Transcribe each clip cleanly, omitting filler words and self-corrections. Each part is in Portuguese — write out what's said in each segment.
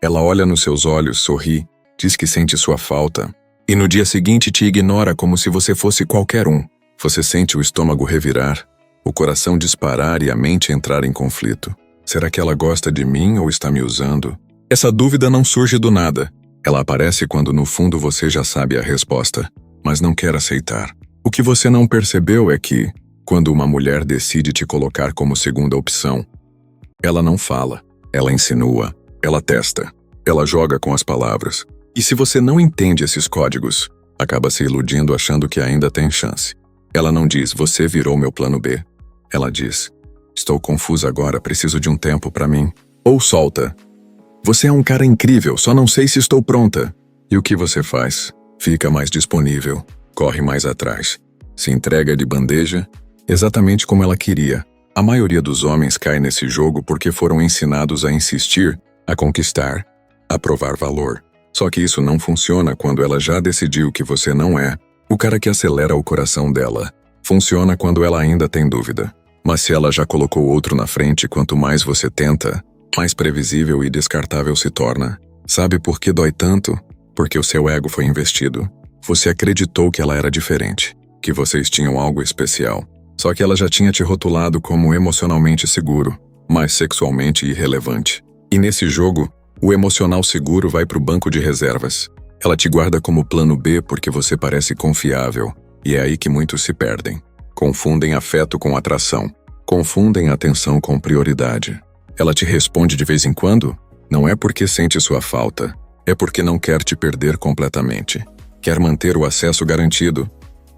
Ela olha nos seus olhos, sorri, diz que sente sua falta, e no dia seguinte te ignora como se você fosse qualquer um. Você sente o estômago revirar, o coração disparar e a mente entrar em conflito. Será que ela gosta de mim ou está me usando? Essa dúvida não surge do nada. Ela aparece quando no fundo você já sabe a resposta, mas não quer aceitar. O que você não percebeu é que, quando uma mulher decide te colocar como segunda opção, ela não fala, ela insinua, ela testa, ela joga com as palavras. E se você não entende esses códigos, acaba se iludindo achando que ainda tem chance. Ela não diz, você virou meu plano B. Ela diz, estou confusa agora, preciso de um tempo pra mim. Ou solta, você é um cara incrível, só não sei se estou pronta. E o que você faz? Fica mais disponível, corre mais atrás, se entrega de bandeja, exatamente como ela queria. A maioria dos homens cai nesse jogo porque foram ensinados a insistir, a conquistar, a provar valor. Só que isso não funciona quando ela já decidiu que você não é o cara que acelera o coração dela. Funciona quando ela ainda tem dúvida. Mas se ela já colocou outro na frente, quanto mais você tenta, mais previsível e descartável se torna. Sabe por que dói tanto? Porque o seu ego foi investido. Você acreditou que ela era diferente, que vocês tinham algo especial. Só que ela já tinha te rotulado como emocionalmente seguro, mas sexualmente irrelevante. E nesse jogo, o emocional seguro vai pro banco de reservas. Ela te guarda como plano B porque você parece confiável, e é aí que muitos se perdem. Confundem afeto com atração. Confundem atenção com prioridade. Ela te responde de vez em quando? Não é porque sente sua falta, é porque não quer te perder completamente. Quer manter o acesso garantido,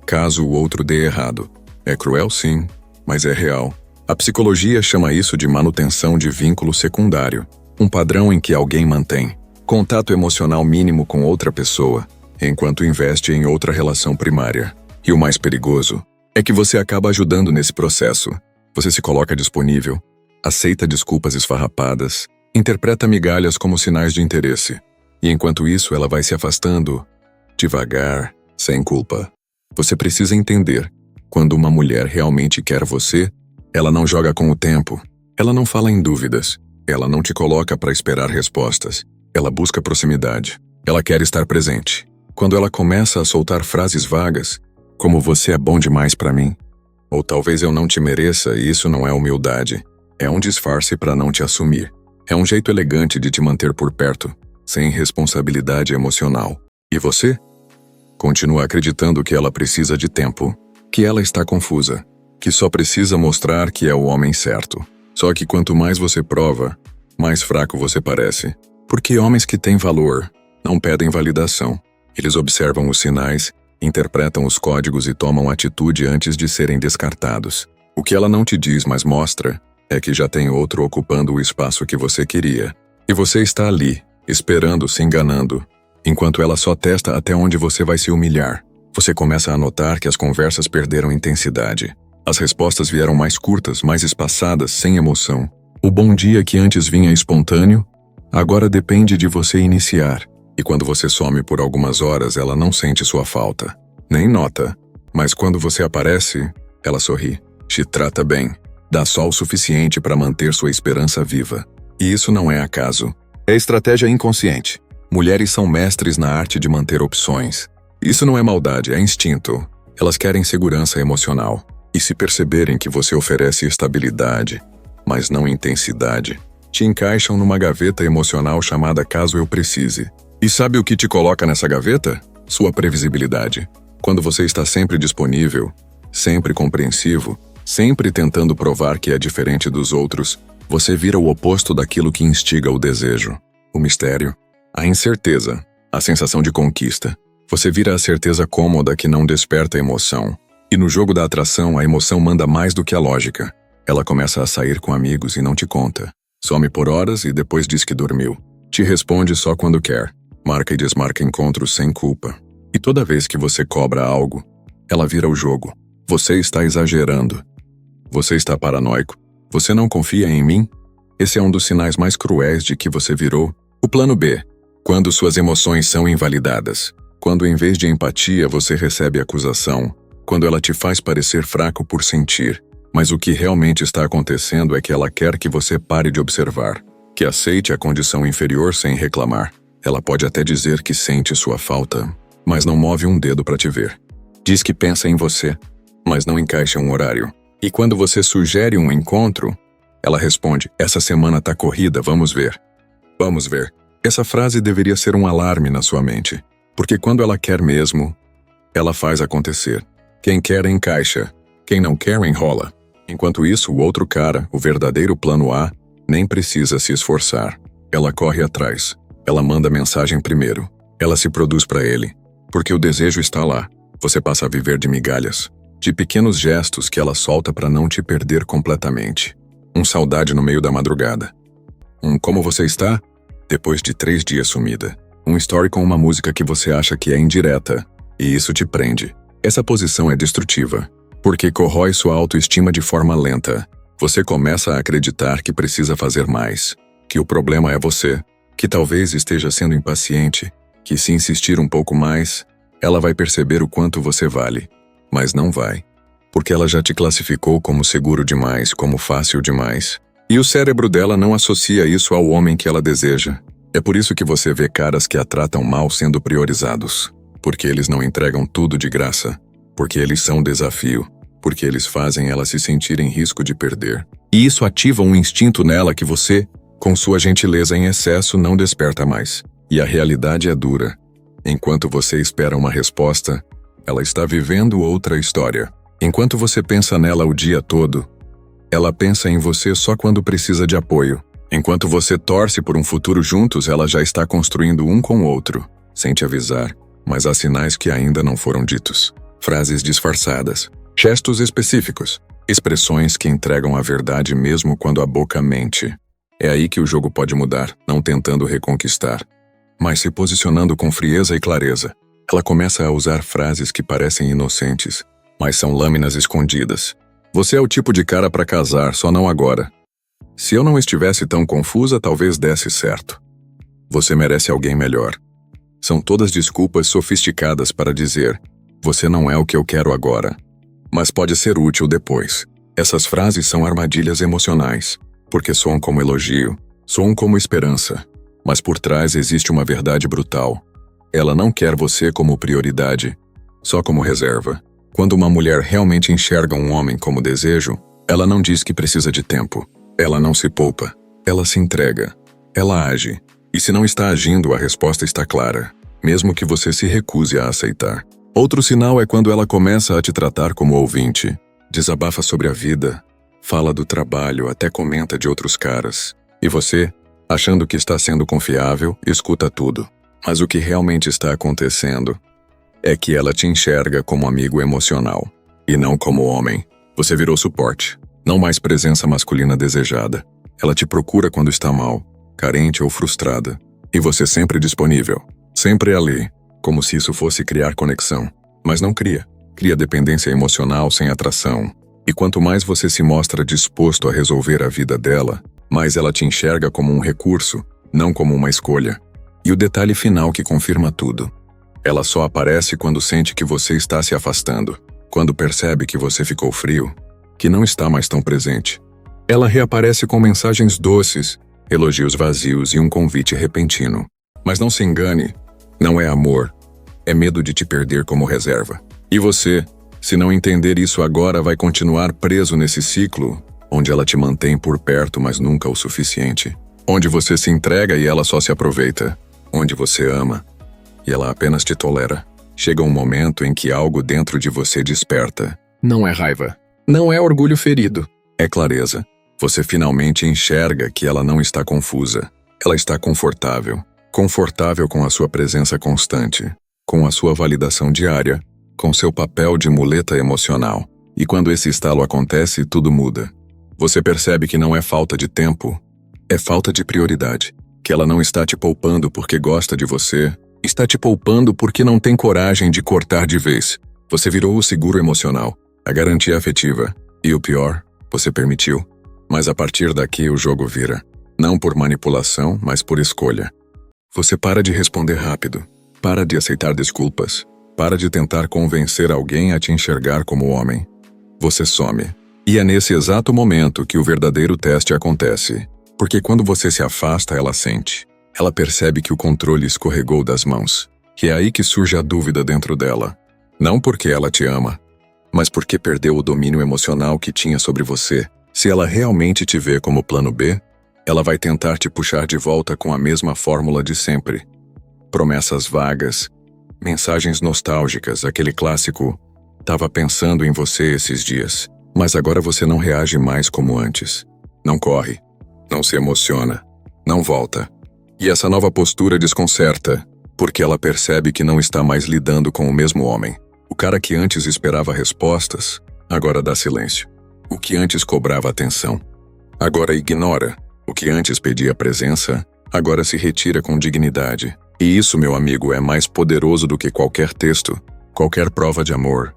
caso o outro dê errado. É cruel sim, mas é real. A psicologia chama isso de manutenção de vínculo secundário, um padrão em que alguém mantém contato emocional mínimo com outra pessoa, enquanto investe em outra relação primária. E o mais perigoso é que você acaba ajudando nesse processo. Você se coloca disponível, aceita desculpas esfarrapadas, interpreta migalhas como sinais de interesse. E enquanto isso, ela vai se afastando, devagar, sem culpa. Você precisa entender, quando uma mulher realmente quer você, ela não joga com o tempo, ela não fala em dúvidas, ela não te coloca para esperar respostas, ela busca proximidade, ela quer estar presente. Quando ela começa a soltar frases vagas, como você é bom demais para mim, ou talvez eu não te mereça, e isso não é humildade, é um disfarce para não te assumir. É um jeito elegante de te manter por perto, sem responsabilidade emocional. E você? Continua acreditando que ela precisa de tempo, que ela está confusa, que só precisa mostrar que é o homem certo. Só que quanto mais você prova, mais fraco você parece. Porque homens que têm valor não pedem validação. Eles observam os sinais, interpretam os códigos e tomam atitude antes de serem descartados. O que ela não te diz, mas mostra, é que já tem outro ocupando o espaço que você queria. E você está ali, esperando, se enganando, enquanto ela só testa até onde você vai se humilhar. Você começa a notar que as conversas perderam intensidade. As respostas vieram mais curtas, mais espaçadas, sem emoção. O bom dia que antes vinha espontâneo, agora depende de você iniciar. E quando você some por algumas horas, ela não sente sua falta. Nem nota. Mas quando você aparece, ela sorri. Te trata bem. Dá só o suficiente para manter sua esperança viva. E isso não é acaso. É estratégia inconsciente. Mulheres são mestres na arte de manter opções. Isso não é maldade, é instinto. Elas querem segurança emocional. E se perceberem que você oferece estabilidade, mas não intensidade, te encaixam numa gaveta emocional chamada caso eu precise. E sabe o que te coloca nessa gaveta? Sua previsibilidade. Quando você está sempre disponível, sempre compreensivo, sempre tentando provar que é diferente dos outros, você vira o oposto daquilo que instiga o desejo, o mistério, a incerteza, a sensação de conquista. Você vira a certeza cômoda que não desperta emoção. E no jogo da atração, a emoção manda mais do que a lógica. Ela começa a sair com amigos e não te conta. Some por horas e depois diz que dormiu. Te responde só quando quer. Marca e desmarca encontros sem culpa. E toda vez que você cobra algo, ela vira o jogo. Você está exagerando. Você está paranoico. Você não confia em mim? Esse é um dos sinais mais cruéis de que você virou o plano B. Quando suas emoções são invalidadas. Quando em vez de empatia você recebe acusação. Quando ela te faz parecer fraco por sentir. Mas o que realmente está acontecendo é que ela quer que você pare de observar. que aceite a condição inferior sem reclamar. Ela pode até dizer que sente sua falta, mas não move um dedo para te ver. Diz que pensa em você, mas não encaixa um horário. E quando você sugere um encontro, ela responde: essa semana tá corrida, vamos ver. Vamos ver. Essa frase deveria ser um alarme na sua mente, porque quando ela quer mesmo, ela faz acontecer. Quem quer encaixa, quem não quer enrola. Enquanto isso, o outro cara, o verdadeiro plano A, nem precisa se esforçar. Ela corre atrás. Ela manda mensagem primeiro. Ela se produz para ele. Porque o desejo está lá. Você passa a viver de migalhas, de pequenos gestos que ela solta para não te perder completamente. Saudade no meio da madrugada. Como você está? Depois de 3 dias sumida. Story com uma música que você acha que é indireta. E isso te prende. Essa posição é destrutiva, porque corrói sua autoestima de forma lenta. Você começa a acreditar que precisa fazer mais, que o problema é você, que talvez esteja sendo impaciente, que se insistir um pouco mais, ela vai perceber o quanto você vale. Mas não vai. Porque ela já te classificou como seguro demais, como fácil demais. E o cérebro dela não associa isso ao homem que ela deseja. É por isso que você vê caras que a tratam mal sendo priorizados. Porque eles não entregam tudo de graça. Porque eles são desafio. Porque eles fazem ela se sentir em risco de perder. E isso ativa um instinto nela que você, com sua gentileza em excesso, não desperta mais. E a realidade é dura. Enquanto você espera uma resposta, ela está vivendo outra história. Enquanto você pensa nela o dia todo, ela pensa em você só quando precisa de apoio. Enquanto você torce por um futuro juntos, ela já está construindo um com o outro, sem te avisar, mas há sinais que ainda não foram ditos. Frases disfarçadas, gestos específicos, expressões que entregam a verdade mesmo quando a boca mente. É aí que o jogo pode mudar, não tentando reconquistar, mas se posicionando com frieza e clareza. Ela começa a usar frases que parecem inocentes, mas são lâminas escondidas. Você é o tipo de cara para casar, só não agora. Se eu não estivesse tão confusa, talvez desse certo. Você merece alguém melhor. São todas desculpas sofisticadas para dizer: você não é o que eu quero agora, mas pode ser útil depois. Essas frases são armadilhas emocionais, porque soam como elogio, soam como esperança, mas por trás existe uma verdade brutal. Ela não quer você como prioridade, só como reserva. Quando uma mulher realmente enxerga um homem como desejo, ela não diz que precisa de tempo. Ela não se poupa. Ela se entrega. Ela age. E se não está agindo, a resposta está clara, mesmo que você se recuse a aceitar. Outro sinal é quando ela começa a te tratar como ouvinte. Desabafa sobre a vida, fala do trabalho, até comenta de outros caras. E você, achando que está sendo confiável, escuta tudo. Mas o que realmente está acontecendo é que ela te enxerga como amigo emocional, e não como homem. Você virou suporte, não mais presença masculina desejada. Ela te procura quando está mal, carente ou frustrada, e você sempre disponível, sempre ali, como se isso fosse criar conexão. Mas não cria. Cria dependência emocional sem atração. E quanto mais você se mostra disposto a resolver a vida dela, mais ela te enxerga como um recurso, não como uma escolha. E o detalhe final que confirma tudo: ela só aparece quando sente que você está se afastando, quando percebe que você ficou frio, que não está mais tão presente. Ela reaparece com mensagens doces, elogios vazios e um convite repentino. Mas não se engane, não é amor, é medo de te perder como reserva. E você, se não entender isso agora, vai continuar preso nesse ciclo, onde ela te mantém por perto, mas nunca o suficiente. Onde você se entrega e ela só se aproveita. Onde você ama e ela apenas te tolera. Chega um momento em que algo dentro de você desperta. Não é raiva. Não é orgulho ferido. É clareza. Você finalmente enxerga que ela não está confusa. Ela está confortável. Confortável com a sua presença constante, com a sua validação diária, com seu papel de muleta emocional. E quando esse estalo acontece, tudo muda. Você percebe que não é falta de tempo, é falta de prioridade. Que ela não está te poupando porque gosta de você, está te poupando porque não tem coragem de cortar de vez. Você virou o seguro emocional, a garantia afetiva. E o pior, você permitiu. Mas a partir daqui o jogo vira. Não por manipulação, mas por escolha. Você para de responder rápido, para de aceitar desculpas, para de tentar convencer alguém a te enxergar como homem. Você some. E é nesse exato momento que o verdadeiro teste acontece. Porque quando você se afasta, ela sente. Ela percebe que o controle escorregou das mãos. E é aí que surge a dúvida dentro dela. Não porque ela te ama, mas porque perdeu o domínio emocional que tinha sobre você. Se ela realmente te vê como plano B, ela vai tentar te puxar de volta com a mesma fórmula de sempre. Promessas vagas, mensagens nostálgicas, aquele clássico "tava pensando em você esses dias", mas agora você não reage mais como antes. Não corre, não se emociona, não volta. E essa nova postura desconcerta, porque ela percebe que não está mais lidando com o mesmo homem. O cara que antes esperava respostas, agora dá silêncio. O que antes cobrava atenção, agora ignora. O que antes pedia presença, agora se retira com dignidade. E isso, meu amigo, é mais poderoso do que qualquer texto, qualquer prova de amor,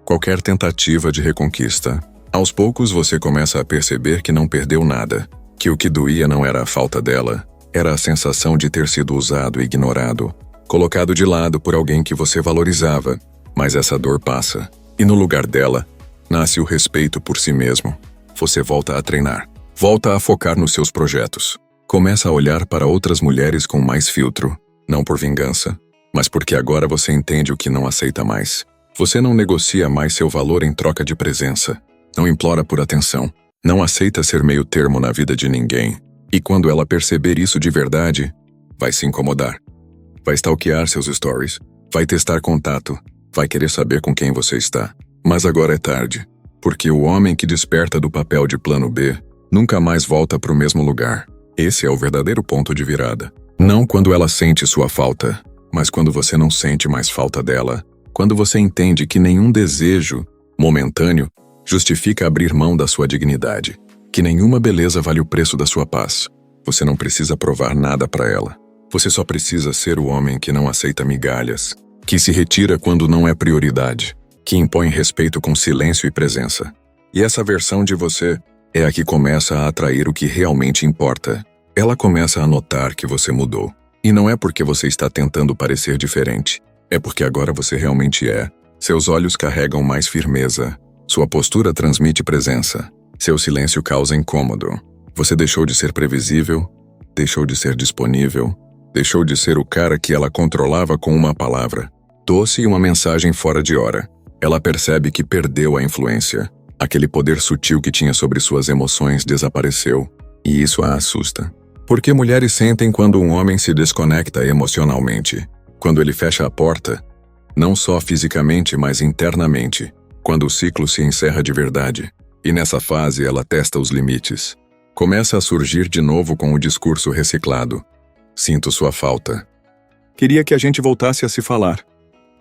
qualquer tentativa de reconquista. Aos poucos você começa a perceber que não perdeu nada, que o que doía não era a falta dela, era a sensação de ter sido usado e ignorado, colocado de lado por alguém que você valorizava. Mas essa dor passa, e no lugar dela, nasce o respeito por si mesmo. Você volta a treinar, volta a focar nos seus projetos. Começa a olhar para outras mulheres com mais filtro, não por vingança, mas porque agora você entende o que não aceita mais. Você não negocia mais seu valor em troca de presença, não implora por atenção, não aceita ser meio termo na vida de ninguém. E quando ela perceber isso de verdade, vai se incomodar. Vai stalkear seus stories, vai testar contato, vai querer saber com quem você está. Mas agora é tarde, porque o homem que desperta do papel de plano B nunca mais volta para o mesmo lugar. Esse é o verdadeiro ponto de virada. Não quando ela sente sua falta, mas quando você não sente mais falta dela. Quando você entende que nenhum desejo momentâneo justifica abrir mão da sua dignidade. Que nenhuma beleza vale o preço da sua paz. Você não precisa provar nada para ela. Você só precisa ser o homem que não aceita migalhas, que se retira quando não é prioridade, que impõe respeito com silêncio e presença. E essa versão de você é a que começa a atrair o que realmente importa. Ela começa a notar que você mudou. E não é porque você está tentando parecer diferente. É porque agora você realmente é. Seus olhos carregam mais firmeza. Sua postura transmite presença. Seu silêncio causa incômodo. Você deixou de ser previsível, deixou de ser disponível, deixou de ser o cara que ela controlava com uma palavra doce e uma mensagem fora de hora. Ela percebe que perdeu a influência. Aquele poder sutil que tinha sobre suas emoções desapareceu, e isso a assusta. Porque mulheres sentem quando um homem se desconecta emocionalmente, quando ele fecha a porta, não só fisicamente, mas internamente, quando o ciclo se encerra de verdade. E nessa fase ela testa os limites. Começa a surgir de novo com o discurso reciclado. Sinto sua falta. Queria que a gente voltasse a se falar.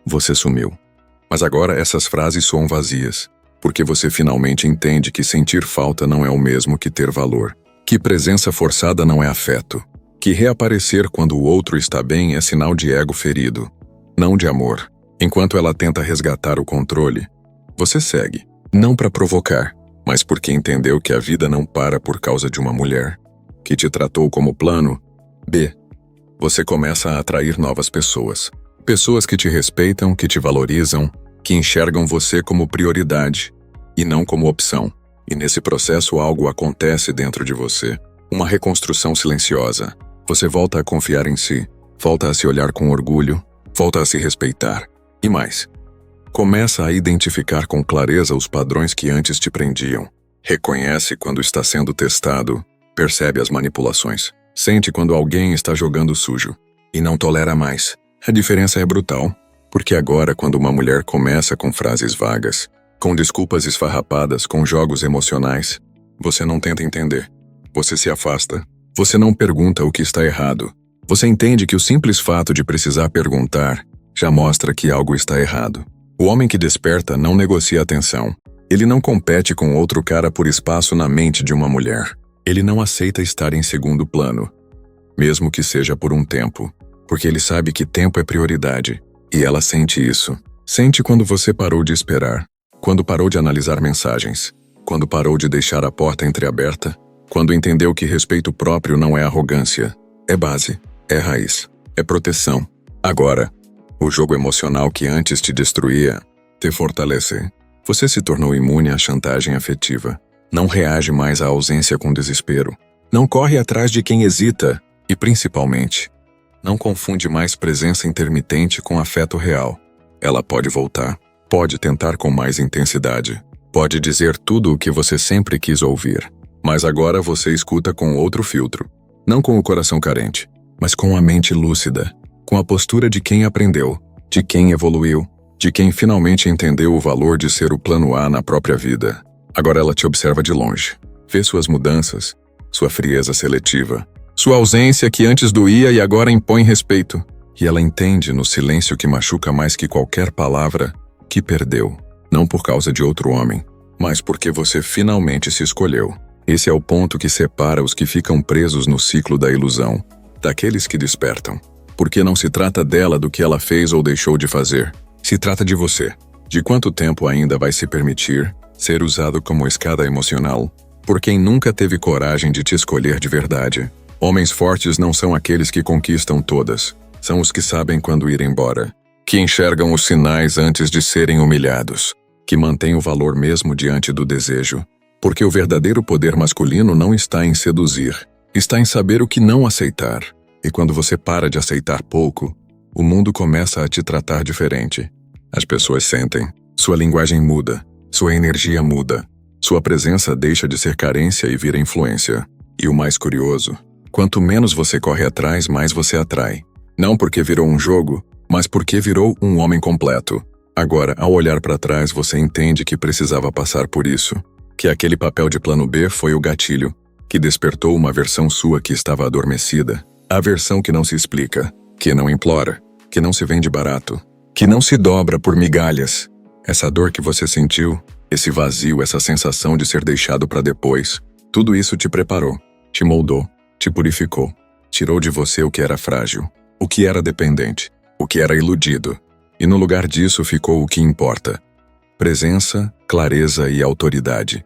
Você sumiu. Mas agora essas frases soam vazias, porque você finalmente entende que sentir falta não é o mesmo que ter valor, que presença forçada não é afeto, que reaparecer quando o outro está bem é sinal de ego ferido, não de amor. Enquanto ela tenta resgatar o controle, você segue, não para provocar, mas porque entendeu que a vida não para por causa de uma mulher, que te tratou como plano B. Você começa a atrair novas pessoas. Pessoas que te respeitam, que te valorizam, que enxergam você como prioridade e não como opção. E nesse processo algo acontece dentro de você. Uma reconstrução silenciosa. Você volta a confiar em si, volta a se olhar com orgulho, volta a se respeitar. E mais. Começa a identificar com clareza os padrões que antes te prendiam. Reconhece quando está sendo testado, percebe as manipulações. Sente quando alguém está jogando sujo e não tolera mais. A diferença é brutal, porque agora quando uma mulher começa com frases vagas, com desculpas esfarrapadas, com jogos emocionais, você não tenta entender. Você se afasta. Você não pergunta o que está errado. Você entende que o simples fato de precisar perguntar já mostra que algo está errado. O homem que desperta não negocia atenção. Ele não compete com outro cara por espaço na mente de uma mulher. Ele não aceita estar em segundo plano, mesmo que seja por um tempo, porque ele sabe que tempo é prioridade. E ela sente isso. Sente quando você parou de esperar, quando parou de analisar mensagens, quando parou de deixar a porta entreaberta, quando entendeu que respeito próprio não é arrogância, é base, é raiz, é proteção. Agora, o jogo emocional que antes te destruía, te fortalece. Você se tornou imune à chantagem afetiva. Não reage mais à ausência com desespero. Não corre atrás de quem hesita e, principalmente, não confunde mais presença intermitente com afeto real. Ela pode voltar, pode tentar com mais intensidade, pode dizer tudo o que você sempre quis ouvir, mas agora você escuta com outro filtro. Não com o coração carente, mas com a mente lúcida, com a postura de quem aprendeu, de quem evoluiu, de quem finalmente entendeu o valor de ser o plano A na própria vida. Agora ela te observa de longe, vê suas mudanças, sua frieza seletiva, sua ausência que antes doía e agora impõe respeito. E ela entende no silêncio que machuca mais que qualquer palavra que perdeu, não por causa de outro homem, mas porque você finalmente se escolheu. Esse é o ponto que separa os que ficam presos no ciclo da ilusão, daqueles que despertam. Porque não se trata dela do que ela fez ou deixou de fazer. Se trata de você. De quanto tempo ainda vai se permitir ser usado como escada emocional por quem nunca teve coragem de te escolher de verdade. Homens fortes não são aqueles que conquistam todas. São os que sabem quando ir embora. Que enxergam os sinais antes de serem humilhados. Que mantêm o valor mesmo diante do desejo. Porque o verdadeiro poder masculino não está em seduzir. Está em saber o que não aceitar. E quando você para de aceitar pouco, o mundo começa a te tratar diferente. As pessoas sentem. Sua linguagem muda. Sua energia muda. Sua presença deixa de ser carência e vira influência. E o mais curioso, quanto menos você corre atrás, mais você atrai. Não porque virou um jogo, mas porque virou um homem completo. Agora, ao olhar para trás, você entende que precisava passar por isso. Que aquele papel de plano B foi o gatilho, que despertou uma versão sua que estava adormecida. A versão que não se explica, que não implora, que não se vende barato, que não se dobra por migalhas. Essa dor que você sentiu, esse vazio, essa sensação de ser deixado para depois, tudo isso te preparou, te moldou, te purificou, tirou de você o que era frágil, o que era dependente, o que era iludido, e no lugar disso ficou o que importa: presença, clareza e autoridade.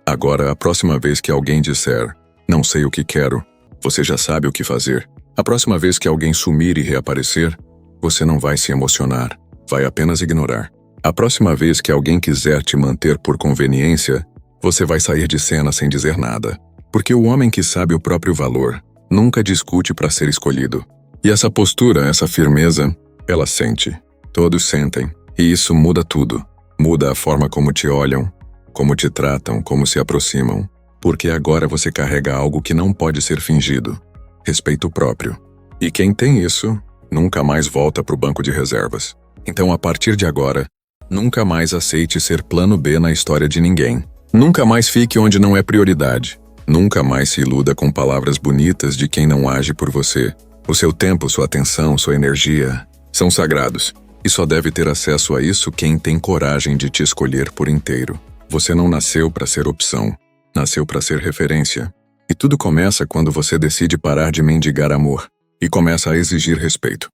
Agora, a próxima vez que alguém disser, não sei o que quero, você já sabe o que fazer. A próxima vez que alguém sumir e reaparecer, você não vai se emocionar, vai apenas ignorar. A próxima vez que alguém quiser te manter por conveniência, você vai sair de cena sem dizer nada. Porque o homem que sabe o próprio valor nunca discute para ser escolhido. E essa postura, essa firmeza, ela sente. Todos sentem. E isso muda tudo. Muda a forma como te olham, como te tratam, como se aproximam. Porque agora você carrega algo que não pode ser fingido. Respeito próprio. E quem tem isso, nunca mais volta para o banco de reservas. Então, a partir de agora, nunca mais aceite ser plano B na história de ninguém. Nunca mais fique onde não é prioridade. Nunca mais se iluda com palavras bonitas de quem não age por você. O seu tempo, sua atenção, sua energia são sagrados. E só deve ter acesso a isso quem tem coragem de te escolher por inteiro. Você não nasceu para ser opção. Nasceu para ser referência. E tudo começa quando você decide parar de mendigar amor e começa a exigir respeito.